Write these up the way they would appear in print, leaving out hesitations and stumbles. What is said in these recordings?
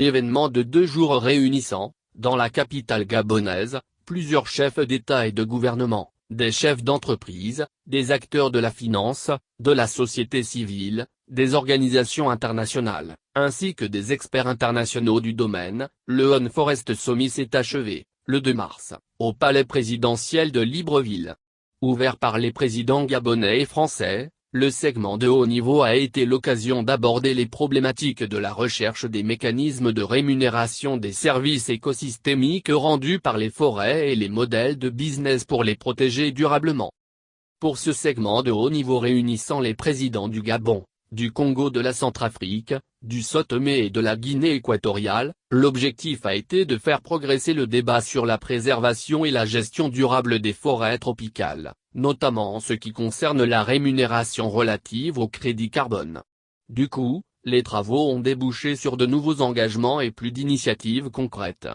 Événement de 2 jours réunissant, dans la capitale gabonaise, plusieurs chefs d'État et de gouvernement, des chefs d'entreprise, des acteurs de la finance, de la société civile, des organisations internationales, ainsi que des experts internationaux du domaine. Le On Forest Summit s'est achevé, le 2 mars, au palais présidentiel de Libreville. Ouvert par les présidents gabonais et français, le segment de haut niveau a été l'occasion d'aborder les problématiques de la recherche des mécanismes de rémunération des services écosystémiques rendus par les forêts et les modèles de business pour les protéger durablement. Pour ce segment de haut niveau réunissant les présidents du Gabon, du Congo, de la Centrafrique, du São Tomé et de la Guinée équatoriale, l'objectif a été de faire progresser le débat sur la préservation et la gestion durable des forêts tropicales, notamment en ce qui concerne la rémunération relative au crédit carbone. Du coup, les travaux ont débouché sur de nouveaux engagements et plus d'initiatives concrètes.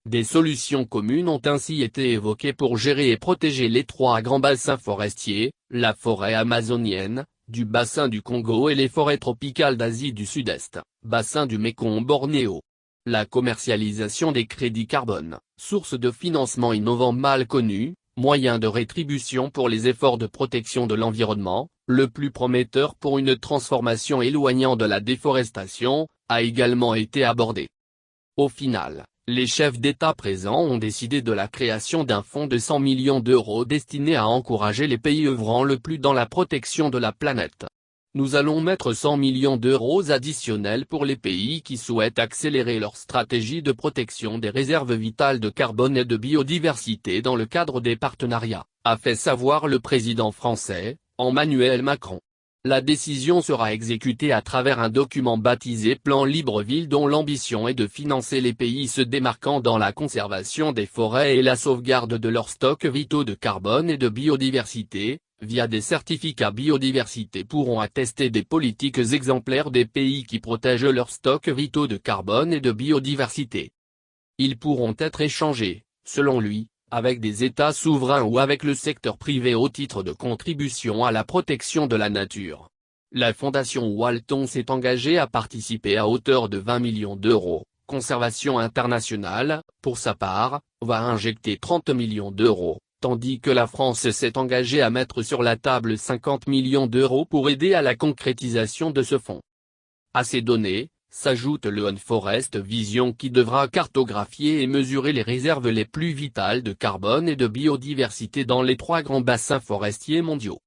Des solutions communes ont ainsi été évoquées pour gérer et protéger les 3 grands bassins forestiers, la forêt amazonienne, du bassin du Congo et les forêts tropicales d'Asie du Sud-Est, bassin du Mékong-Bornéo. La commercialisation des crédits carbone, source de financement innovant mal connu, moyen de rétribution pour les efforts de protection de l'environnement, le plus prometteur pour une transformation éloignant de la déforestation, a également été abordé. Au final, les chefs d'État présents ont décidé de la création d'un fonds de 100 millions d'euros destiné à encourager les pays œuvrant le plus dans la protection de la planète. Nous allons mettre 100 millions d'euros additionnels pour les pays qui souhaitent accélérer leur stratégie de protection des réserves vitales de carbone et de biodiversité dans le cadre des partenariats, a fait savoir le président français, Emmanuel Macron. La décision sera exécutée à travers un document baptisé Plan Libreville dont l'ambition est de financer les pays se démarquant dans la conservation des forêts et la sauvegarde de leurs stocks vitaux de carbone et de biodiversité, via des certificats biodiversité pourront attester des politiques exemplaires des pays qui protègent leurs stocks vitaux de carbone et de biodiversité. Ils pourront être échangés, selon lui, avec des États souverains ou avec le secteur privé au titre de contribution à la protection de la nature. La fondation Walton s'est engagée à participer à hauteur de 20 millions d'euros. Conservation internationale, pour sa part, va injecter 30 millions d'euros, tandis que la France s'est engagée à mettre sur la table 50 millions d'euros pour aider à la concrétisation de ce fonds. À ces données, s'ajoute le On Forest Vision qui devra cartographier et mesurer les réserves les plus vitales de carbone et de biodiversité dans les 3 grands bassins forestiers mondiaux.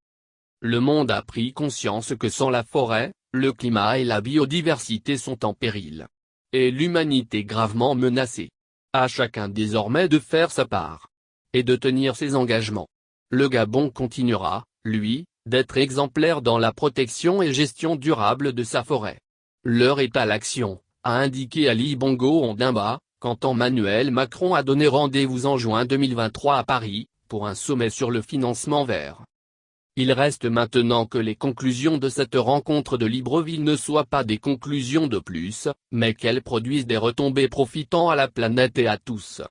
Le monde a pris conscience que sans la forêt, le climat et la biodiversité sont en péril. Et l'humanité gravement menacée. À chacun désormais de faire sa part. Et de tenir ses engagements. Le Gabon continuera, lui, d'être exemplaire dans la protection et gestion durable de sa forêt. L'heure est à l'action, a indiqué Ali Bongo Ondimba, quand Emmanuel Macron a donné rendez-vous en juin 2023 à Paris, pour un sommet sur le financement vert. Il reste maintenant que les conclusions de cette rencontre de Libreville ne soient pas des conclusions de plus, mais qu'elles produisent des retombées profitant à la planète et à tous.